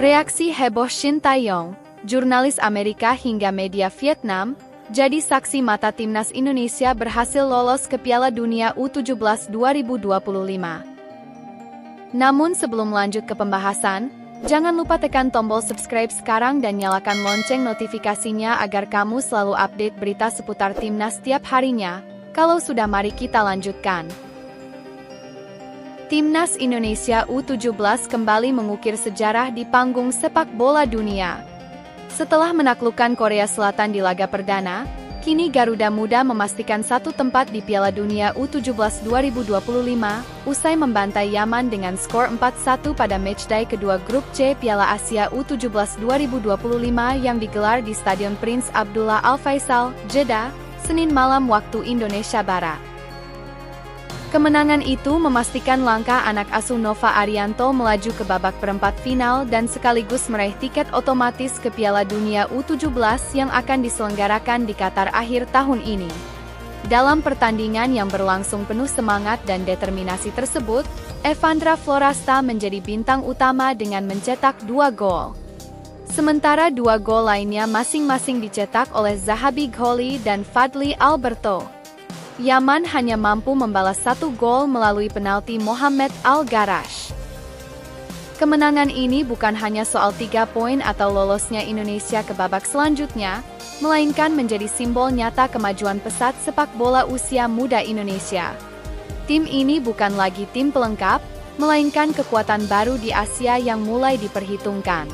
Reaksi heboh Shin Tae-yong, jurnalis Amerika hingga media Vietnam, jadi saksi mata timnas Indonesia berhasil lolos ke Piala Dunia U17 2025. Namun sebelum lanjut ke pembahasan, jangan lupa tekan tombol subscribe sekarang dan nyalakan lonceng notifikasinya agar kamu selalu update berita seputar timnas setiap harinya. Kalau sudah, mari kita lanjutkan. Timnas Indonesia U17 kembali mengukir sejarah di panggung sepak bola dunia. Setelah menaklukkan Korea Selatan di laga perdana, kini Garuda Muda memastikan satu tempat di Piala Dunia U17 2025, usai membantai Yaman dengan skor 4-1 pada matchday kedua grup C Piala Asia U17 2025 yang digelar di Stadion Prince Abdullah Al Faisal, Jeddah, Senin malam waktu Indonesia Barat. Kemenangan itu memastikan langkah anak asuh Nova Arianto melaju ke babak perempat final dan sekaligus meraih tiket otomatis ke Piala Dunia U17 yang akan diselenggarakan di Qatar akhir tahun ini. Dalam pertandingan yang berlangsung penuh semangat dan determinasi tersebut, Evandra Florasta menjadi bintang utama dengan mencetak 2 gol. Sementara 2 gol lainnya masing-masing dicetak oleh Zahabi Gholi dan Fadli Alberto. Yaman hanya mampu membalas 1 gol melalui penalti Mohamed Al-Garash. Kemenangan ini bukan hanya soal 3 poin atau lolosnya Indonesia ke babak selanjutnya, melainkan menjadi simbol nyata kemajuan pesat sepak bola usia muda Indonesia. Tim ini bukan lagi tim pelengkap, melainkan kekuatan baru di Asia yang mulai diperhitungkan.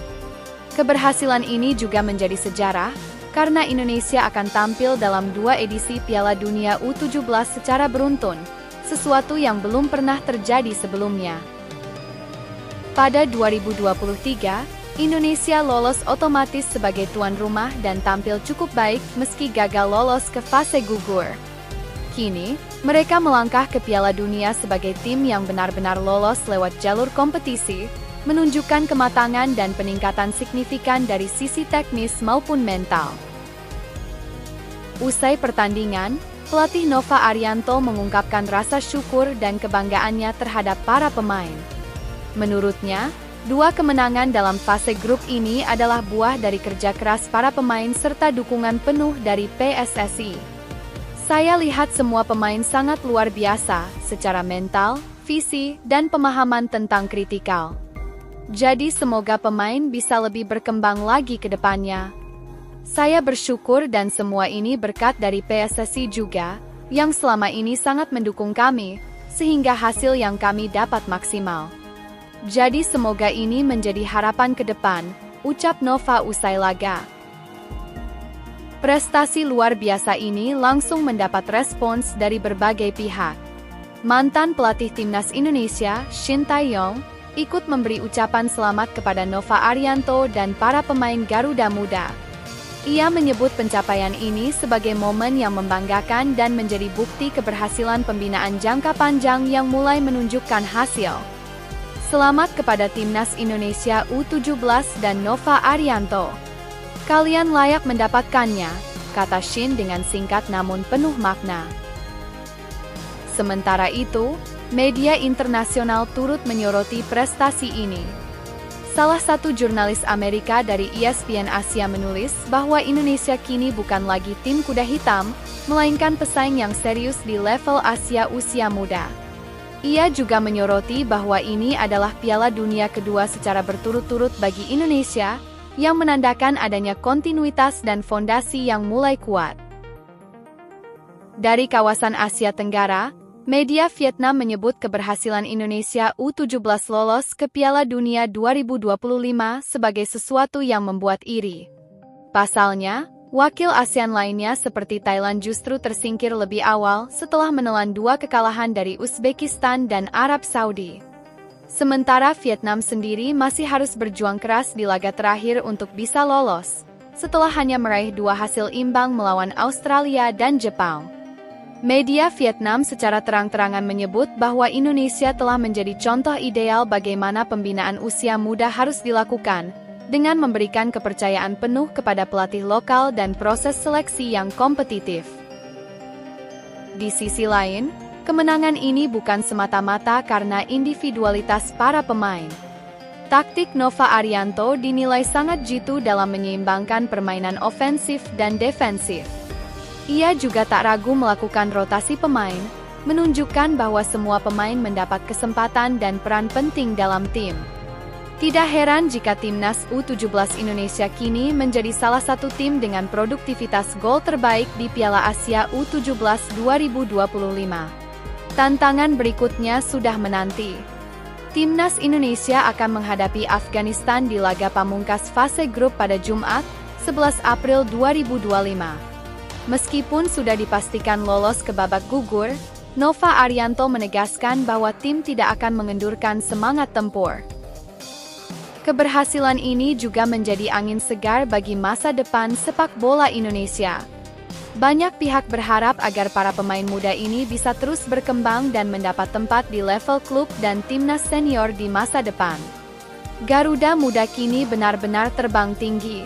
Keberhasilan ini juga menjadi sejarah, karena Indonesia akan tampil dalam 2 edisi Piala Dunia U17 secara beruntun, sesuatu yang belum pernah terjadi sebelumnya. Pada 2023, Indonesia lolos otomatis sebagai tuan rumah dan tampil cukup baik meski gagal lolos ke fase gugur. Kini, mereka melangkah ke Piala Dunia sebagai tim yang benar-benar lolos lewat jalur kompetisi, menunjukkan kematangan dan peningkatan signifikan dari sisi teknis maupun mental. Usai pertandingan, pelatih Nova Arianto mengungkapkan rasa syukur dan kebanggaannya terhadap para pemain. Menurutnya, 2 kemenangan dalam fase grup ini adalah buah dari kerja keras para pemain serta dukungan penuh dari PSSI. Saya lihat semua pemain sangat luar biasa secara mental, visi, dan pemahaman tentang kritikal. Jadi semoga pemain bisa lebih berkembang lagi ke depannya. Saya bersyukur dan semua ini berkat dari PSSI juga, yang selama ini sangat mendukung kami, sehingga hasil yang kami dapat maksimal. Jadi semoga ini menjadi harapan ke depan, ucap Nova usai laga. Prestasi luar biasa ini langsung mendapat respons dari berbagai pihak. Mantan pelatih timnas Indonesia, Shin Tae-yong, ikut memberi ucapan selamat kepada Nova Arianto dan para pemain Garuda Muda. Ia menyebut pencapaian ini sebagai momen yang membanggakan dan menjadi bukti keberhasilan pembinaan jangka panjang yang mulai menunjukkan hasil. Selamat kepada Timnas Indonesia U17 dan Nova Arianto. Kalian layak mendapatkannya, kata Shin dengan singkat namun penuh makna. Sementara itu, media internasional turut menyoroti prestasi ini. Salah satu jurnalis Amerika dari ESPN Asia menulis bahwa Indonesia kini bukan lagi tim kuda hitam, melainkan pesaing yang serius di level Asia usia muda. Ia juga menyoroti bahwa ini adalah Piala Dunia kedua secara berturut-turut bagi Indonesia, yang menandakan adanya kontinuitas dan fondasi yang mulai kuat. Dari kawasan Asia Tenggara, media Vietnam menyebut keberhasilan Indonesia U17 lolos ke Piala Dunia 2025 sebagai sesuatu yang membuat iri. Pasalnya, wakil ASEAN lainnya seperti Thailand justru tersingkir lebih awal setelah menelan 2 kekalahan dari Uzbekistan dan Arab Saudi. Sementara Vietnam sendiri masih harus berjuang keras di laga terakhir untuk bisa lolos, setelah hanya meraih 2 hasil imbang melawan Australia dan Jepang. Media Vietnam secara terang-terangan menyebut bahwa Indonesia telah menjadi contoh ideal bagaimana pembinaan usia muda harus dilakukan, dengan memberikan kepercayaan penuh kepada pelatih lokal dan proses seleksi yang kompetitif. Di sisi lain, kemenangan ini bukan semata-mata karena individualitas para pemain. Taktik Nova Arianto dinilai sangat jitu dalam menyeimbangkan permainan ofensif dan defensif. Ia juga tak ragu melakukan rotasi pemain, menunjukkan bahwa semua pemain mendapat kesempatan dan peran penting dalam tim. Tidak heran jika timnas U17 Indonesia kini menjadi salah satu tim dengan produktivitas gol terbaik di Piala Asia U17 2025. Tantangan berikutnya sudah menanti. Timnas Indonesia akan menghadapi Afghanistan di laga pamungkas fase grup pada Jumat, 11 April 2025. Meskipun sudah dipastikan lolos ke babak gugur, Nova Arianto menegaskan bahwa tim tidak akan mengendurkan semangat tempur. Keberhasilan ini juga menjadi angin segar bagi masa depan sepak bola Indonesia. Banyak pihak berharap agar para pemain muda ini bisa terus berkembang dan mendapat tempat di level klub dan timnas senior di masa depan. Garuda Muda kini benar-benar terbang tinggi.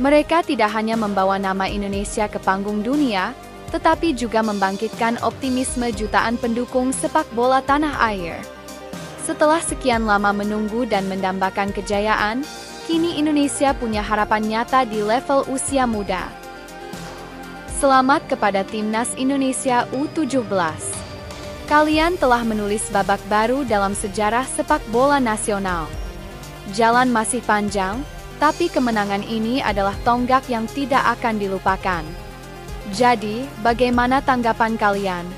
Mereka tidak hanya membawa nama Indonesia ke panggung dunia, tetapi juga membangkitkan optimisme jutaan pendukung sepak bola tanah air. Setelah sekian lama menunggu dan mendambakan kejayaan, kini Indonesia punya harapan nyata di level usia muda. Selamat kepada Timnas Indonesia U17. Kalian telah menulis babak baru dalam sejarah sepak bola nasional. Jalan masih panjang, tapi kemenangan ini adalah tonggak yang tidak akan dilupakan. Jadi, bagaimana tanggapan kalian?